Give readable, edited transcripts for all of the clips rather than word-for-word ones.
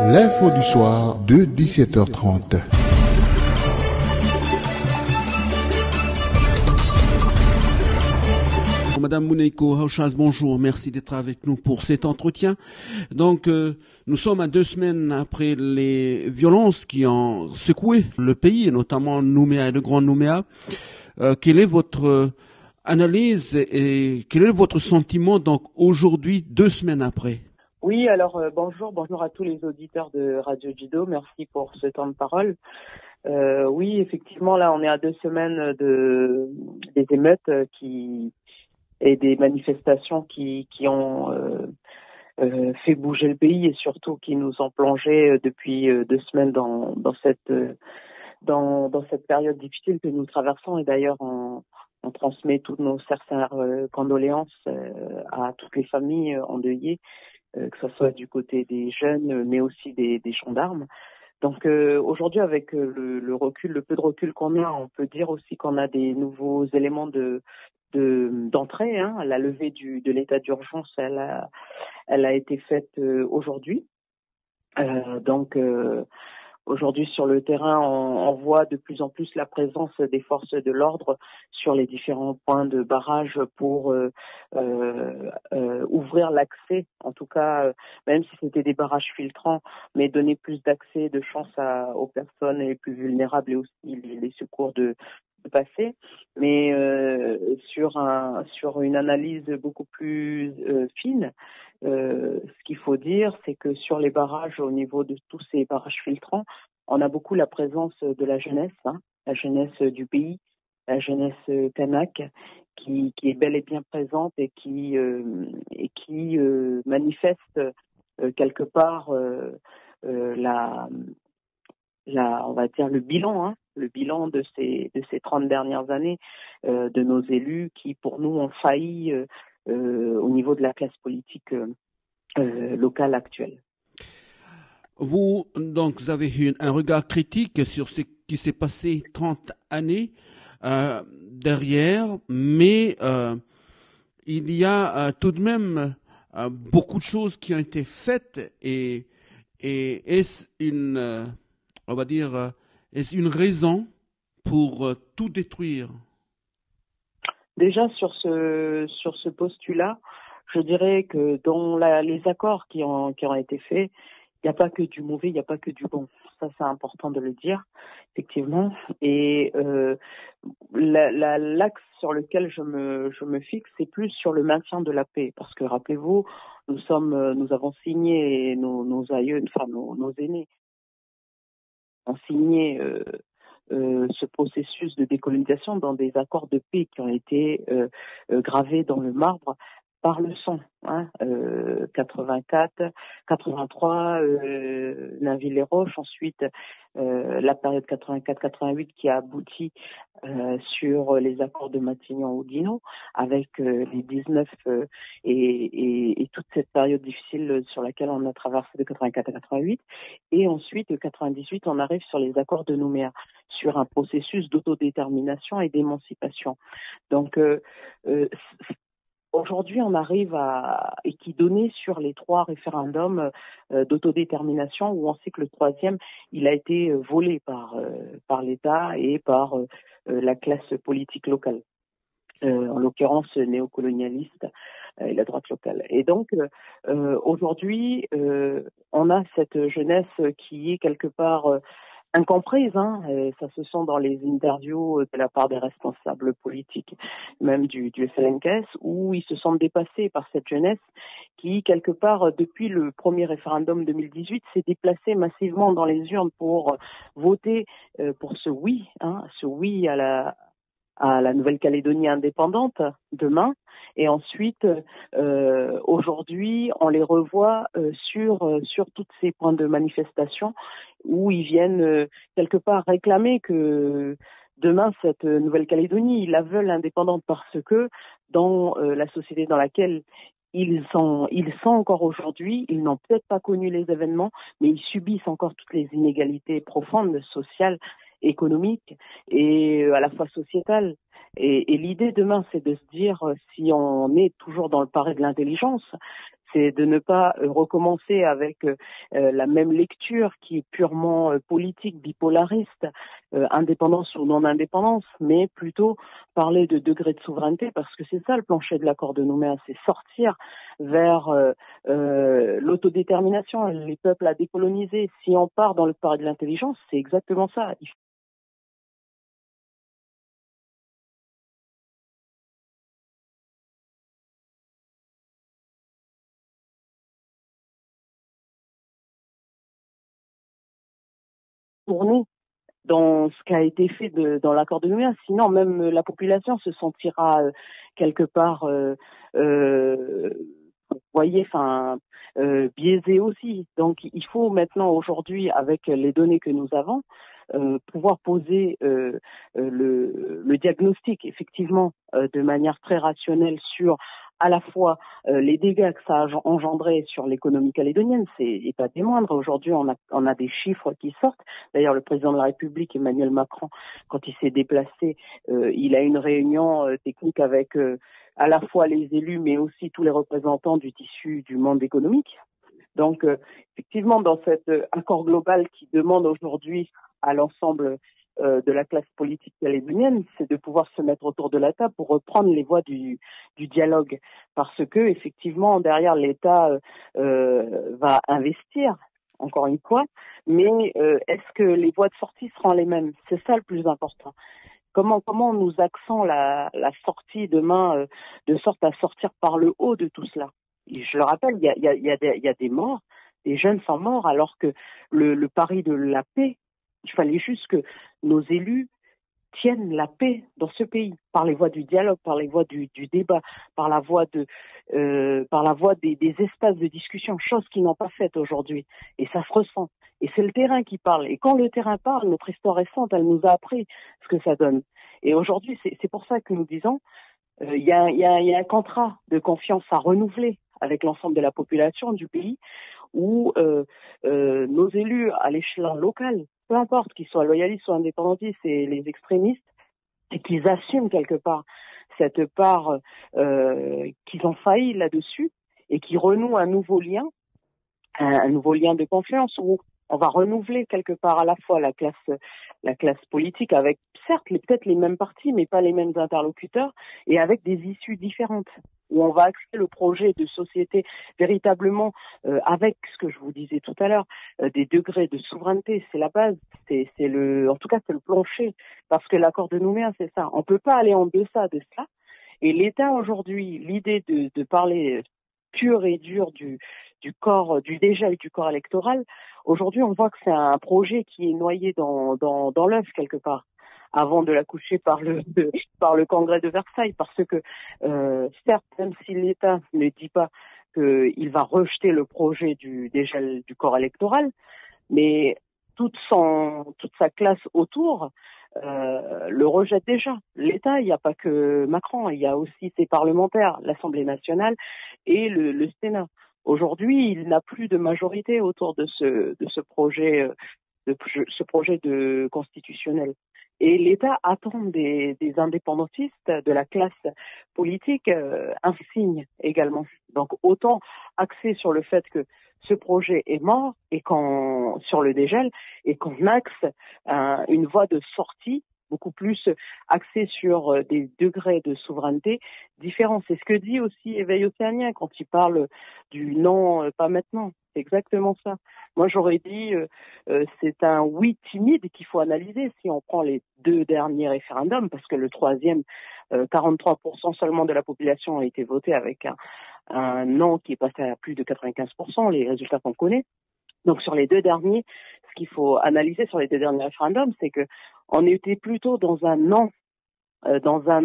L'info du soir de 17h30. Madame Mouneiko Hauchaz, bonjour, merci d'être avec nous pour cet entretien. Donc, nous sommes à 2 semaines après les violences qui ont secoué le pays, et notamment Nouméa et le Grand Nouméa. Quelle est votre analyse et quel est votre sentiment donc aujourd'hui, 2 semaines après? Oui, alors bonjour à tous les auditeurs de Radio Judo, merci pour ce temps de parole. Oui, effectivement, là on est à 2 semaines des émeutes et des manifestations qui ont fait bouger le pays et surtout qui nous ont plongé depuis 2 semaines dans cette période difficile que nous traversons. Et d'ailleurs on transmet toutes nos sincères condoléances à toutes les familles endeuillées, que ce soit du côté des jeunes mais aussi des gendarmes. Donc aujourd'hui, avec le recul, le peu de recul qu'on a, on peut dire aussi qu'on a des nouveaux éléments d'entrée. La levée de l'état d'urgence, elle a été faite aujourd'hui. Aujourd'hui, sur le terrain, on voit de plus en plus la présence des forces de l'ordre sur les différents points de barrage pour ouvrir l'accès, en tout cas, même si c'était des barrages filtrants, mais donner plus d'accès, de chance aux personnes les plus vulnérables et aussi les secours de passer. Mais sur une analyse beaucoup plus fine, ce qu'il faut dire, c'est que sur les barrages, au niveau de tous ces barrages filtrants, on a beaucoup la présence de la jeunesse, la jeunesse du pays, la jeunesse kanak, qui est bel et bien présente et qui manifeste quelque part on va dire le bilan de ces 30 dernières années de nos élus qui, pour nous, ont failli au niveau de la classe politique locale actuelle. Vous avez eu un regard critique sur ce qui s'est passé 30 années derrière, mais il y a tout de même beaucoup de choses qui ont été faites et est-ce une raison pour tout détruire? Déjà, sur ce postulat, je dirais que dans les accords qui ont été faits, il n'y a pas que du mauvais, il n'y a pas que du bon. Ça, c'est important de le dire, effectivement. Et l'axe sur lequel je me fixe, c'est plus sur le maintien de la paix. Parce que, rappelez-vous, nous avons signé, nos aïeux, enfin nos aînés, ont signé ce processus de décolonisation dans des accords de paix qui ont été gravés dans le marbre par le sang. 84, 83, Nainville-les-Roches, ensuite la période 84-88 qui a abouti sur les accords de Matignon-Oudinot avec les 19 et toute cette période difficile sur laquelle on a traversé de 84 à 88. Et ensuite, de 98, on arrive sur les accords de Nouméa, sur un processus d'autodétermination et d'émancipation. Donc, aujourd'hui, on arrive et qui donnait sur les 3 référendums d'autodétermination, où on sait que le 3e, il a été volé par l'État et par la classe politique locale, en l'occurrence néocolonialiste et la droite locale. Et donc, aujourd'hui, on a cette jeunesse qui est quelque part incomprise, et ça se sent dans les interviews de la part des responsables politiques, même du FLNKS, où ils se sentent dépassés par cette jeunesse qui, quelque part, depuis le premier référendum 2018, s'est déplacée massivement dans les urnes pour voter pour ce oui à la Nouvelle-Calédonie indépendante demain. Et ensuite, aujourd'hui, on les revoit sur tous ces points de manifestation où ils viennent quelque part réclamer que demain, cette Nouvelle-Calédonie, ils la veulent indépendante parce que dans la société dans laquelle ils sont encore aujourd'hui, ils n'ont peut-être pas connu les événements, mais ils subissent encore toutes les inégalités profondes, sociales, économiques et à la fois sociétales. Et l'idée demain, c'est de se dire, si on est toujours dans le pari de l'intelligence, c'est de ne pas recommencer avec la même lecture qui est purement politique, bipolariste, indépendance ou non-indépendance, mais plutôt parler de degré de souveraineté, parce que c'est ça le plancher de l'accord de Nouméa, c'est sortir vers l'autodétermination, les peuples à décoloniser. Si on part dans le pari de l'intelligence, c'est exactement ça. Tourner dans ce qui a été fait dans l'accord de Nouméa. Sinon, même la population se sentira quelque part, vous voyez, enfin, biaisée aussi. Donc, il faut maintenant, aujourd'hui, avec les données que nous avons, pouvoir poser le diagnostic, effectivement, de manière très rationnelle sur à la fois les dégâts que ça a engendré sur l'économie calédonienne, c'est pas des moindres. Aujourd'hui, on a des chiffres qui sortent. D'ailleurs, le président de la République, Emmanuel Macron, quand il s'est déplacé, il a une réunion technique avec à la fois les élus, mais aussi tous les représentants du tissu du monde économique. Donc, effectivement, dans cet accord global qui demande aujourd'hui à l'ensemble de la classe politique calédonienne, c'est de pouvoir se mettre autour de la table pour reprendre les voies du dialogue. Parce que, effectivement, derrière, l'État va investir, encore une fois, mais est-ce que les voies de sortie seront les mêmes? C'est ça le plus important. Comment nous axons la sortie demain de sorte à sortir par le haut de tout cela? Et je le rappelle, il y a des morts, des jeunes sont morts, alors que le pari de la paix, il fallait juste que nos élus tiennent la paix dans ce pays, par les voies du dialogue, par les voies du débat, par la voie des espaces de discussion, chose qu'ils n'ont pas faite aujourd'hui. Et ça se ressent. Et c'est le terrain qui parle. Et quand le terrain parle, notre histoire récente, elle nous a appris ce que ça donne. Et aujourd'hui, c'est pour ça que nous disons, il y a un contrat de confiance à renouveler avec l'ensemble de la population du pays, où nos élus à l'échelon local, peu importe qu'ils soient loyalistes ou indépendantistes et les extrémistes, et qu'ils assument quelque part cette part qu'ils ont failli là-dessus et qui renouent un nouveau lien de confiance où on va renouveler quelque part à la fois la classe politique avec certes peut-être les mêmes partis mais pas les mêmes interlocuteurs et avec des issues différentes où on va axer le projet de société véritablement avec ce que je vous disais tout à l'heure, des degrés de souveraineté, c'est la base, en tout cas c'est le plancher, parce que l'accord de Nouméa c'est ça, on peut pas aller en deçà de ça. Et l'État aujourd'hui, l'idée de parler pur et dur du dégel du corps électoral, aujourd'hui on voit que c'est un projet qui est noyé dans l'œuf quelque part, avant de l'accoucher par le Congrès de Versailles, parce que certes, même si l'État ne dit pas qu'il va rejeter le projet du dégel du corps électoral, mais toute sa classe autour le rejette déjà. L'État, il n'y a pas que Macron, il y a aussi ses parlementaires, l'Assemblée nationale et le Sénat. Aujourd'hui, il n'a plus de majorité autour de ce projet de constitutionnel. Et l'État attend des indépendantistes, de la classe politique, un signe également. Donc autant axer sur le fait que ce projet est mort et sur le dégel et qu'on axe une voie de sortie beaucoup plus axée sur des degrés de souveraineté différents. C'est ce que dit aussi Éveil Océanien quand il parle du non, pas maintenant. C'est exactement ça. Moi, j'aurais dit c'est un oui timide qu'il faut analyser si on prend les deux derniers référendums, parce que le troisième, 43% seulement de la population a été votée avec un non qui est passé à plus de 95%, les résultats qu'on connaît. Donc sur les deux derniers, ce qu'il faut analyser sur les deux derniers référendums, c'est que on était plutôt dans un non, dans un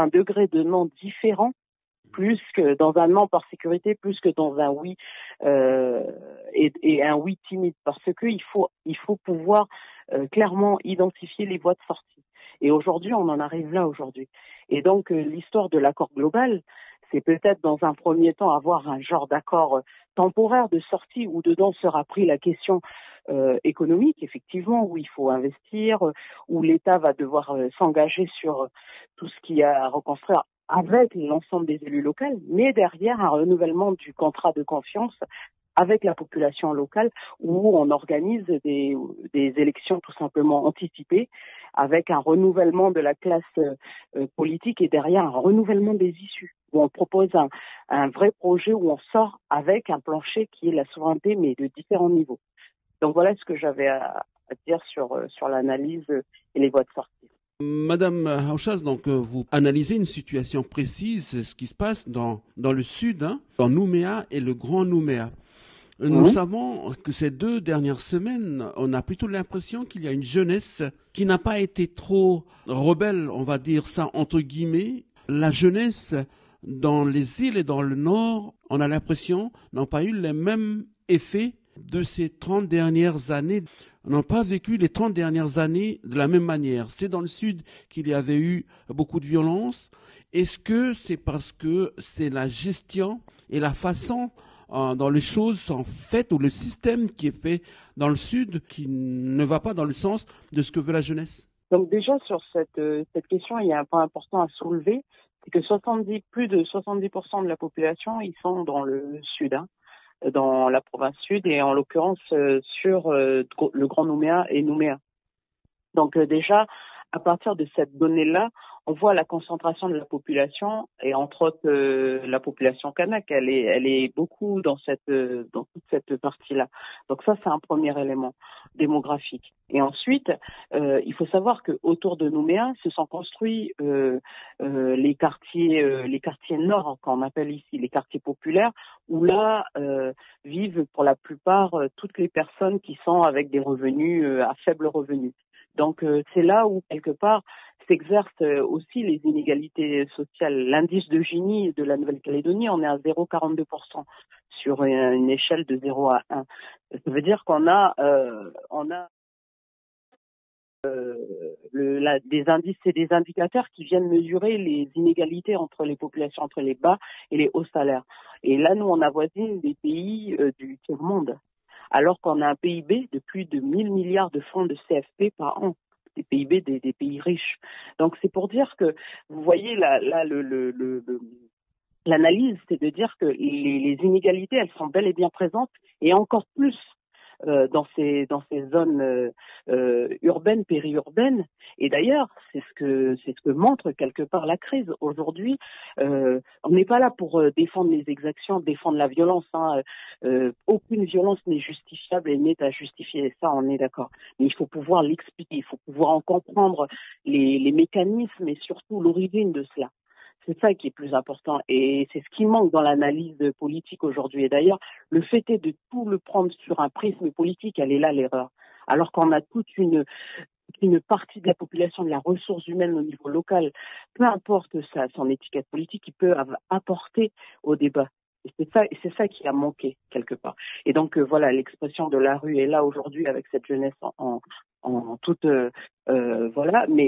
degré de non différent, plus que dans un non par sécurité, plus que dans un oui et un oui timide, parce que il faut pouvoir clairement identifier les voies de sortie. Et aujourd'hui, on en arrive là aujourd'hui. Et donc l'histoire de l'accord global, c'est peut-être dans un premier temps avoir un genre d'accord temporaire de sortie où dedans sera pris la question économique, effectivement, où il faut investir, où l'État va devoir s'engager sur tout ce qu'il y a à reconstruire avec l'ensemble des élus locaux, mais derrière un renouvellement du contrat de confiance avec la population locale, où on organise des élections tout simplement anticipées, avec un renouvellement de la classe politique et derrière un renouvellement des issues, où on propose un vrai projet où on sort avec un plancher qui est la souveraineté, mais de différents niveaux. Donc voilà ce que j'avais à dire sur l'analyse et les voies de sortie. Madame Hauchaz, donc vous analysez une situation précise, ce qui se passe dans le sud, hein, dans Nouméa et le Grand Nouméa. Nous savons que ces 2 dernières semaines, on a plutôt l'impression qu'il y a une jeunesse qui n'a pas été trop rebelle, on va dire ça entre guillemets. La jeunesse dans les îles et dans le nord, on a l'impression, n'ont pas eu les mêmes effets de ces 30 dernières années. On n'a pas vécu les 30 dernières années de la même manière. C'est dans le sud qu'il y avait eu beaucoup de violence. Est-ce que c'est parce que c'est la gestion et la façon dont les choses sont faites ou le système qui est fait dans le sud qui ne va pas dans le sens de ce que veut la jeunesse? Donc déjà sur cette question, il y a un point important à soulever, c'est que plus de 70% de la population, ils sont dans le sud, hein, dans la province sud et en l'occurrence sur le Grand Nouméa et Nouméa. Donc déjà, à partir de cette donnée-là, on voit la concentration de la population et entre autres la population kanak, elle est beaucoup dans toute cette partie-là. Donc ça c'est un premier élément démographique. Et ensuite, il faut savoir que autour de Nouméa se sont construits les quartiers nord qu'on appelle ici les quartiers populaires où là vivent pour la plupart toutes les personnes qui sont avec des revenus à faible revenu. Donc c'est là où quelque part s'exercent aussi les inégalités sociales. L'indice de Gini de la Nouvelle-Calédonie, on est à 0,42% sur une échelle de 0 à 1. Ça veut dire qu'on a des indices et des indicateurs qui viennent mesurer les inégalités entre les populations, entre les bas et les hauts salaires. Et là, nous, on avoisine des pays du tiers-monde, alors qu'on a un PIB de plus de 1000 milliards de francs de CFP par an, des PIB des pays riches. Donc c'est pour dire que, vous voyez, l'analyse, c'est de dire que les inégalités, elles sont bel et bien présentes, et encore plus dans ces zones urbaines, périurbaines. Et d'ailleurs, c'est ce que montre quelque part la crise. Aujourd'hui, on n'est pas là pour défendre les exactions, défendre la violence. Hein. Aucune violence n'est justifiable et n'est à justifier. Ça, on est d'accord. Mais il faut pouvoir l'expliquer, il faut pouvoir en comprendre les mécanismes et surtout l'origine de cela. C'est ça qui est plus important et c'est ce qui manque dans l'analyse politique aujourd'hui. Et d'ailleurs, le fait est de tout le prendre sur un prisme politique, elle est là l'erreur. Alors qu'on a toute une partie de la population, de la ressource humaine au niveau local, peu importe son étiquette politique, qui peut apporter au débat. Et c'est ça qui a manqué quelque part. Et donc voilà, l'expression de la rue est là aujourd'hui avec cette jeunesse en toute voilà, mais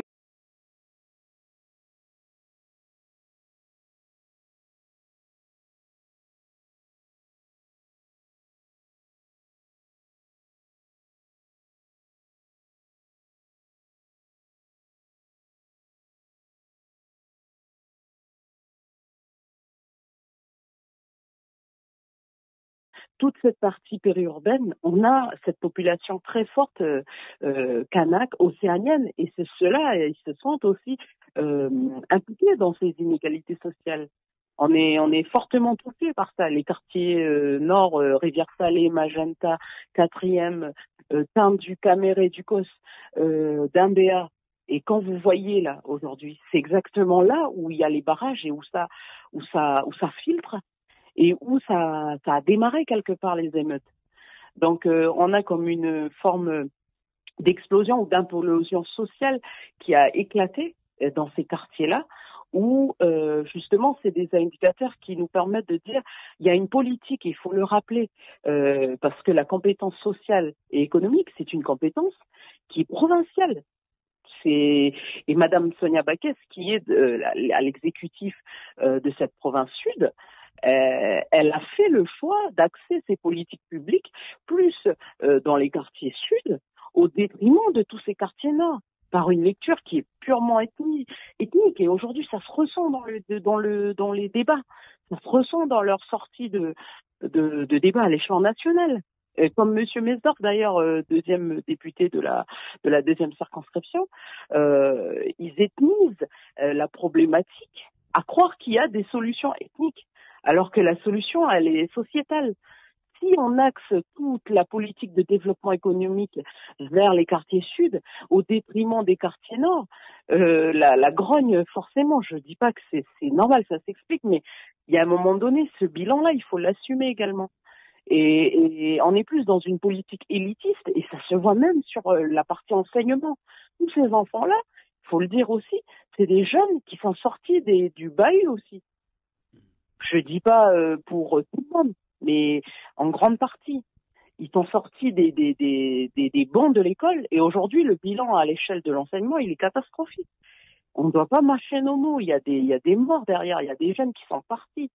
toute cette partie périurbaine, on a cette population très forte kanak, océanienne, et c'est ceux-là, ils se sentent aussi impliqués dans ces inégalités sociales. On est fortement touchés par ça. Les quartiers nord, Rivière-Salée, Magenta, 4e, Tindu, Caméré, Ducos, Dimbéa. Et quand vous voyez là aujourd'hui, c'est exactement là où il y a les barrages et où ça filtre et où ça a démarré quelque part les émeutes. Donc on a comme une forme d'explosion ou d'implosion sociale qui a éclaté dans ces quartiers-là, où justement c'est des indicateurs qui nous permettent de dire il y a une politique, il faut le rappeler, parce que la compétence sociale et économique, c'est une compétence qui est provinciale. Et Madame Sonia Baquès, qui est à l'exécutif de cette province sud, elle a fait le choix d'axer ses politiques publiques plus dans les quartiers sud au détriment de tous ces quartiers nord. par une lecture qui est purement ethnique. Et aujourd'hui, ça se ressent dans les débats. Ça se ressent dans leur sortie de débat à l'échelon national. Comme Monsieur Mesdorf, d'ailleurs, deuxième député de la deuxième circonscription, ils ethnisent la problématique à croire qu'il y a des solutions ethniques, alors que la solution, elle est sociétale. Si on axe toute la politique de développement économique vers les quartiers sud, au détriment des quartiers nord, la grogne, forcément, je dis pas que c'est normal, ça s'explique, mais il y a un moment donné, ce bilan-là, il faut l'assumer également. Et on est plus dans une politique élitiste, et ça se voit même sur la partie enseignement. Tous ces enfants-là, il faut le dire aussi, c'est des jeunes qui sont sortis du bahut aussi. Je dis pas pour tout le monde, mais en grande partie. Ils sont sortis des bancs de l'école, et aujourd'hui, le bilan à l'échelle de l'enseignement, il est catastrophique. On ne doit pas mâcher nos mots, il y a des morts derrière, il y a des jeunes qui sont partis.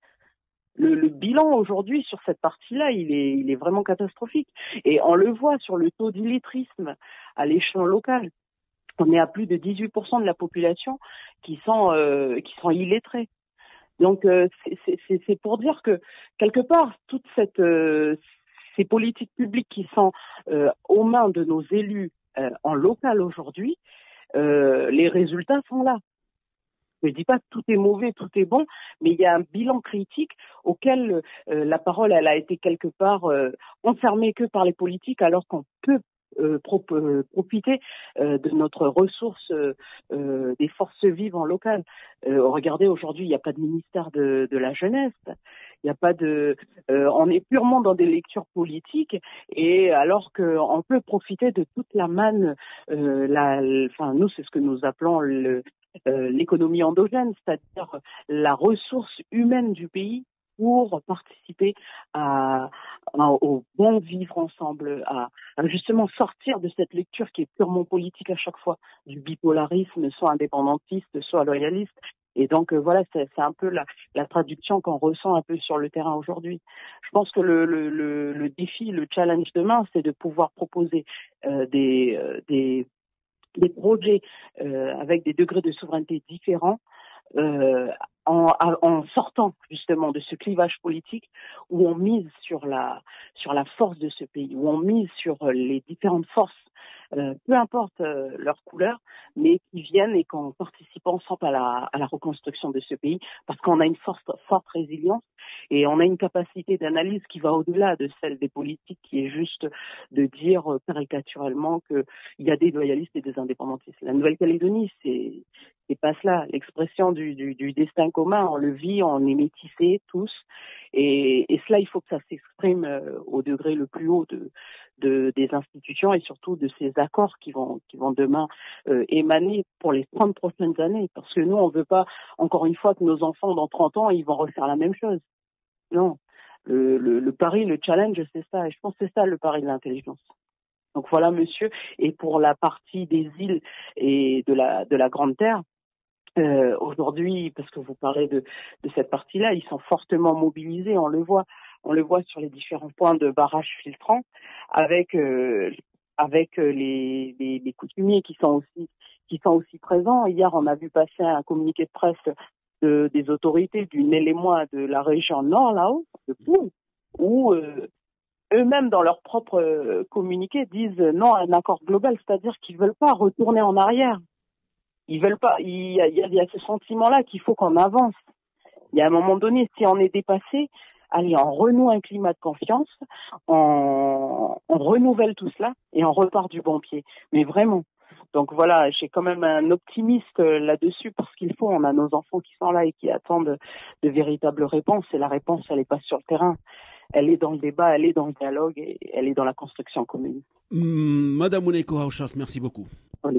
Le bilan aujourd'hui sur cette partie-là, il est vraiment catastrophique. Et on le voit sur le taux d'illettrisme à l'échelon local. On est à plus de 18% de la population qui sont illettrés. Donc c'est pour dire que quelque part toutes ces politiques publiques qui sont aux mains de nos élus en local aujourd'hui, les résultats sont là. Je ne dis pas que tout est mauvais, tout est bon, mais il y a un bilan critique auquel la parole elle a été quelque part enfermée que par les politiques, alors qu'on peut profiter de notre ressource des forces vives en local. Regardez, aujourd'hui, il n'y a pas de ministère de la jeunesse. Il n'y a pas on est purement dans des lectures politiques, et alors qu'on peut profiter de toute la manne, nous, c'est ce que nous appelons l'économie endogène, c'est-à-dire la ressource humaine du pays pour participer au bon vivre ensemble, à justement sortir de cette lecture qui est purement politique à chaque fois, du bipolarisme, soit indépendantiste, soit loyaliste. Et donc voilà, c'est un peu la traduction qu'on ressent un peu sur le terrain aujourd'hui. Je pense que le défi, le challenge demain, c'est de pouvoir proposer des projets avec des degrés de souveraineté différents, en sortant justement de ce clivage politique où on mise sur la force de ce pays, où on mise sur les différentes forces, peu importe leur couleur, mais qui viennent et qu'on participe ensemble à la reconstruction de ce pays, parce qu'on a une forte résilience et on a une capacité d'analyse qui va au-delà de celle des politiques, qui est juste de dire caricaturellement qu'il y a des loyalistes et des indépendantistes. La Nouvelle-Calédonie, c'est pas cela. L'expression du destin commun, on le vit, on est métissés tous, et cela, il faut que ça s'exprime au degré le plus haut des institutions, et surtout de ces accords qui vont demain émaner pour les 30 prochaines années, parce que nous, on veut pas, encore une fois, que nos enfants dans 30 ans, ils vont refaire la même chose. Non. Le pari, le challenge, c'est ça, et je pense que c'est ça le pari de l'intelligence. Donc voilà, monsieur. Et pour la partie des îles et de la Grande Terre, aujourd'hui, parce que vous parlez de cette partie-là, ils sont fortement mobilisés, on le voit sur les différents points de barrage filtrants, avec les coutumiers qui sont aussi présents. Hier, on a vu passer un communiqué de presse des autorités du Nélémois de la région nord, là-haut, de Pau, où eux-mêmes, dans leur propre communiqué, disent non à un accord global, c'est-à-dire qu'ils veulent pas retourner en arrière. Ils veulent pas. Il y a ce sentiment-là qu'il faut qu'on avance. Il y a un moment donné, si on est dépassé, allez, on renoue un climat de confiance, on renouvelle tout cela et on repart du bon pied. Mais vraiment. Donc voilà, j'ai quand même un optimiste là-dessus, parce qu'il faut. On a nos enfants qui sont là et qui attendent de véritables réponses. Et la réponse, elle n'est pas sur le terrain. Elle est dans le débat, elle est dans le dialogue et elle est dans la construction commune. Madame Ouneko Haouchas, merci beaucoup. On